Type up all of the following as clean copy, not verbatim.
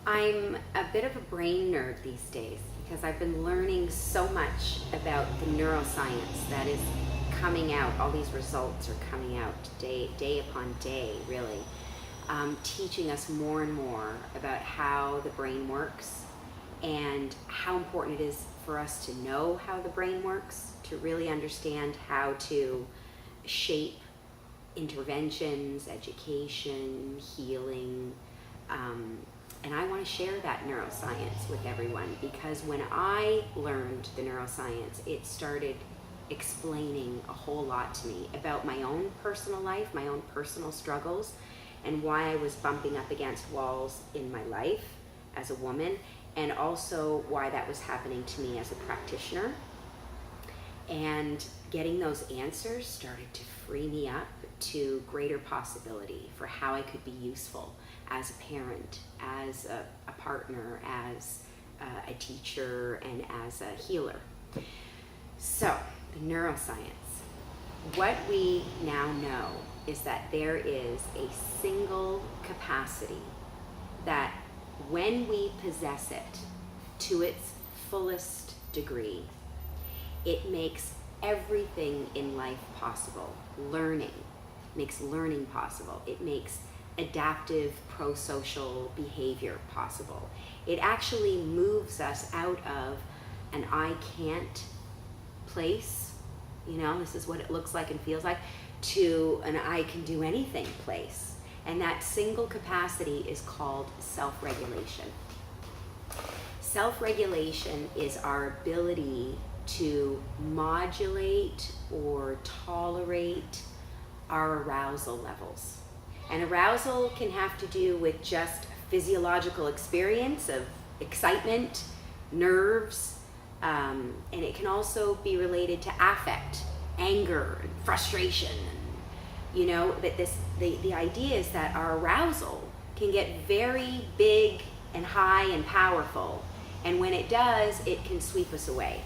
I'm a bit of a brain nerd these days because I've been learning so much about the neuroscience that is coming out. All these results are coming out day upon day, really, teaching us more and more about how the brain works and how important it is for us to know how the brain works, to really understand how to shape interventions, education, healing. And I want to share that neuroscience with everyone because when I learned the neuroscience, it started explaining a whole lot to me about my own personal life, my own personal struggles, and why I was bumping up against walls in my life as a woman, and also why that was happening to me as a practitioner. And getting those answers started to free me up to greater possibility for how I could be useful as a parent, as a partner, as a teacher, and as a healer. So, the neuroscience. What we now know is that there is a single capacity that when we possess it to its fullest degree, it makes everything in life possible. Learning makes learning possible. It makes adaptive pro-social behavior possible. It actually moves us out of an I can't place, this is what it looks like and feels like, to an I can do anything place. And that single capacity is called self-regulation. Self-regulation is our ability to modulate or tolerate our arousal levels. And arousal can have to do with just physiological experience of excitement, nerves, and it can also be related to affect, anger, and frustration. But the idea is that our arousal can get very big and high and powerful, and when it does, it can sweep us away.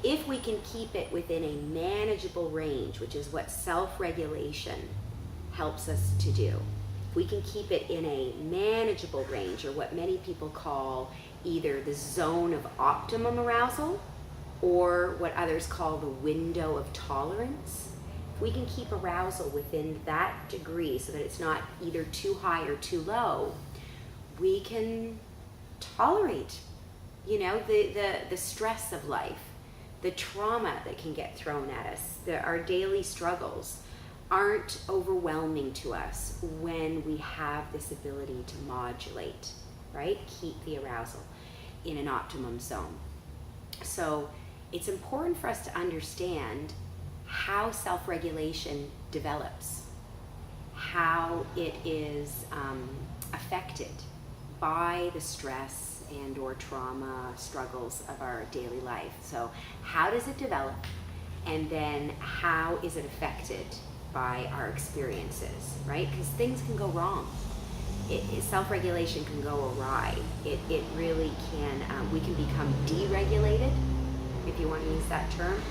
If we can keep it within a manageable range, which is what self-regulation helps us to do. If we can keep it in a manageable range, or what many people call either the zone of optimum arousal or what others call the window of tolerance, if we can keep arousal within that degree so that it's not either too high or too low, we can tolerate, the stress of life, the trauma that can get thrown at us, our daily struggles aren't overwhelming to us when we have this ability to modulate, right? Keep the arousal in an optimum zone. So it's important for us to understand how self-regulation develops, how it is affected by the stress and or trauma struggles of our daily life. So how does it develop? And then how is it affected by our experiences, right? Because things can go wrong. Self-regulation can go awry. It really can, we can become deregulated, if you want to use that term,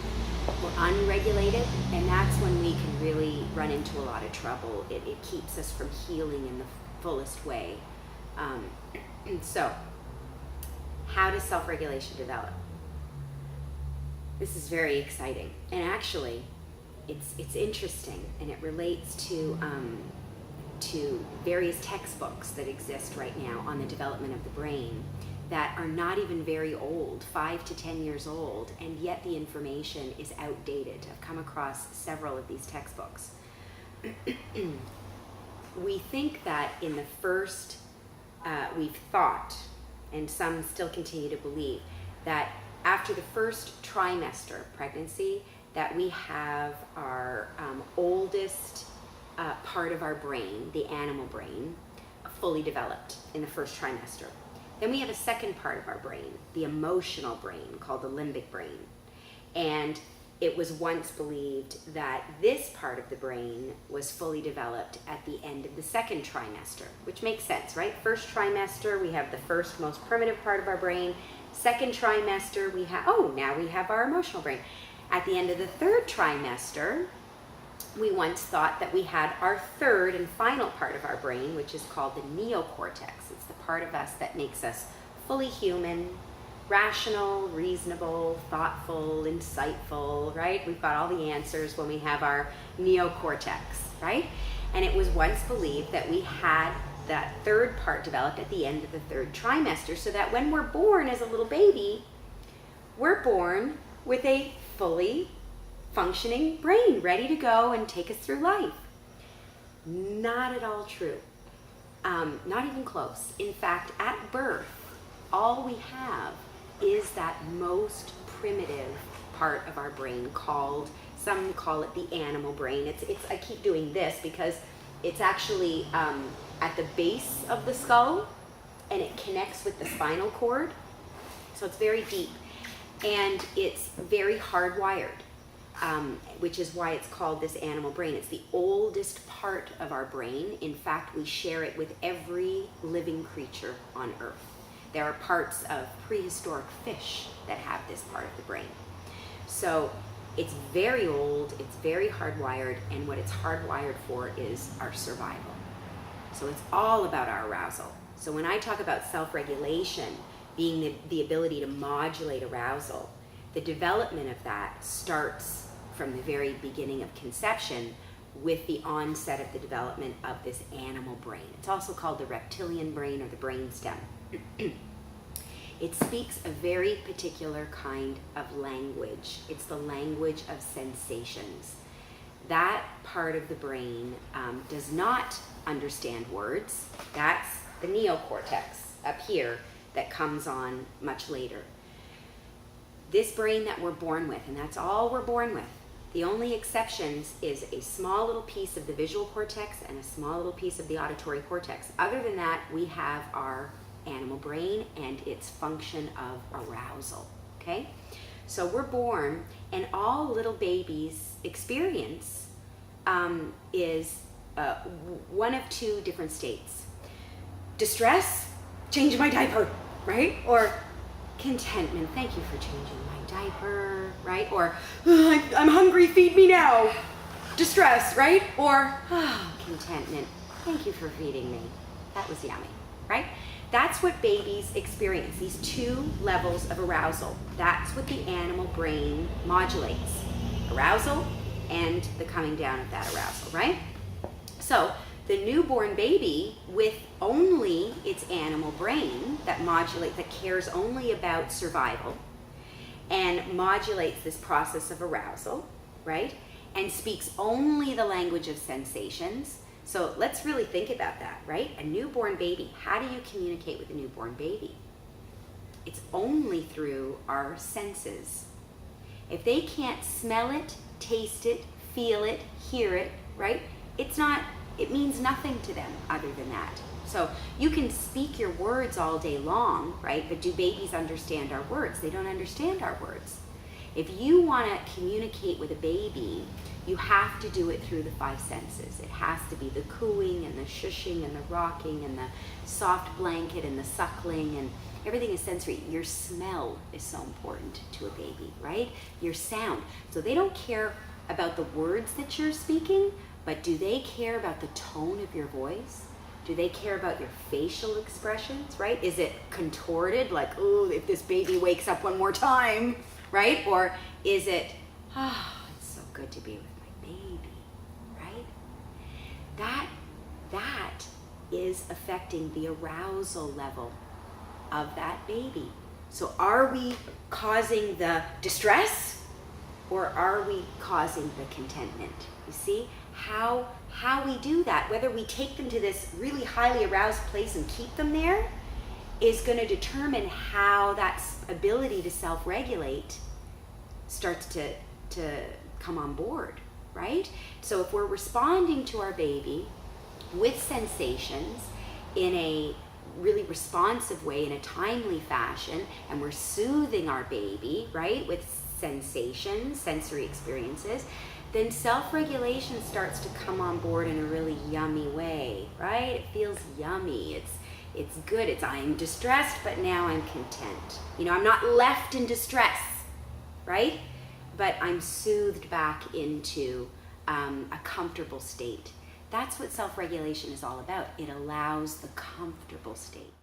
or unregulated, and that's when we can really run into a lot of trouble. It keeps us from healing in the fullest way. So, how does self-regulation develop? This is very exciting, and actually, it's interesting, and it relates to various textbooks that exist right now on the development of the brain that are not even very old, 5 to 10 years old, and yet the information is outdated. I've come across several of these textbooks. We think that in the first, we've thought, and some still continue to believe, that after the first trimester of pregnancy, that we have our oldest part of our brain, the animal brain, fully developed in the first trimester. Then we have a second part of our brain, the emotional brain, called the limbic brain. And it was once believed that this part of the brain was fully developed at the end of the second trimester, which makes sense, right? First trimester, we have the first most primitive part of our brain. Second trimester, now we have our emotional brain. At the end of the third trimester, we once thought that we had our third and final part of our brain, which is called the neocortex. It's the part of us that makes us fully human, rational, reasonable, thoughtful, insightful, right? We've got all the answers when we have our neocortex, right? And it was once believed that we had that third part developed at the end of the third trimester, so that when we're born as a little baby, we're born with a fully functioning brain ready to go and take us through life. Not at all true. Not even close. In fact, at birth, all we have is that most primitive part of our brain called, some call it the animal brain. I keep doing this because it's actually at the base of the skull, and it connects with the spinal cord. So it's very deep, and it's very hardwired, which is why it's called this animal brain. It's the oldest part of our brain. In fact, we share it with every living creature on Earth. There are parts of prehistoric fish that have this part of the brain. So it's very old, it's very hardwired, and what it's hardwired for is our survival. So it's all about our arousal. So when I talk about self-regulation being the ability to modulate arousal, the development of that starts from the very beginning of conception with the onset of the development of this animal brain. It's also called the reptilian brain or the brainstem. It speaks a very particular kind of language. It's the language of sensations. That part of the brain does not understand words. That's the neocortex up here that comes on much later. This brain that we're born with, and that's all we're born with, the only exceptions is a small little piece of the visual cortex and a small little piece of the auditory cortex. Other than that, we have our animal brain and its function of arousal, okay? So we're born, and all little babies experience is one of two different states. Distress, change my diaper, right? Or contentment, thank you for changing my diaper, right? Or I'm hungry, feed me now. Distress, right? Or contentment, thank you for feeding me. That was yummy, right? That's what babies experience, these two levels of arousal. That's what the animal brain modulates. Arousal and the coming down of that arousal, right? So the newborn baby with only its animal brain that cares only about survival and modulates this process of arousal, right? And speaks only the language of sensations. So let's really think about that, right? A newborn baby, how do you communicate with a newborn baby? It's only through our senses. If they can't smell it, taste it, feel it, hear it, right? It means nothing to them other than that. So you can speak your words all day long, right? But do babies understand our words? They don't understand our words. If you want to communicate with a baby, you have to do it through the five senses. It has to be the cooing and the shushing and the rocking and the soft blanket and the suckling, and everything is sensory. Your smell is so important to a baby, right? Your sound. So they don't care about the words that you're speaking, but do they care about the tone of your voice? Do they care about your facial expressions, right? Is it contorted, like, oh, if this baby wakes up one more time, right? Or is it, it's so good to be with my baby, right? That is affecting the arousal level of that baby. So are we causing the distress, or are we causing the contentment? You see how we do that, whether we take them to this really highly aroused place and keep them there, is going to determine how that ability to self-regulate starts to come on board, right? So if we're responding to our baby with sensations in a really responsive way, in a timely fashion, and we're soothing our baby, right, with sensations, sensory experiences, then self-regulation starts to come on board in a really yummy way, right? It feels yummy. It's good. I'm distressed, but now I'm content. I'm not left in distress, right? But I'm soothed back into a comfortable state. That's what self-regulation is all about. It allows the comfortable state.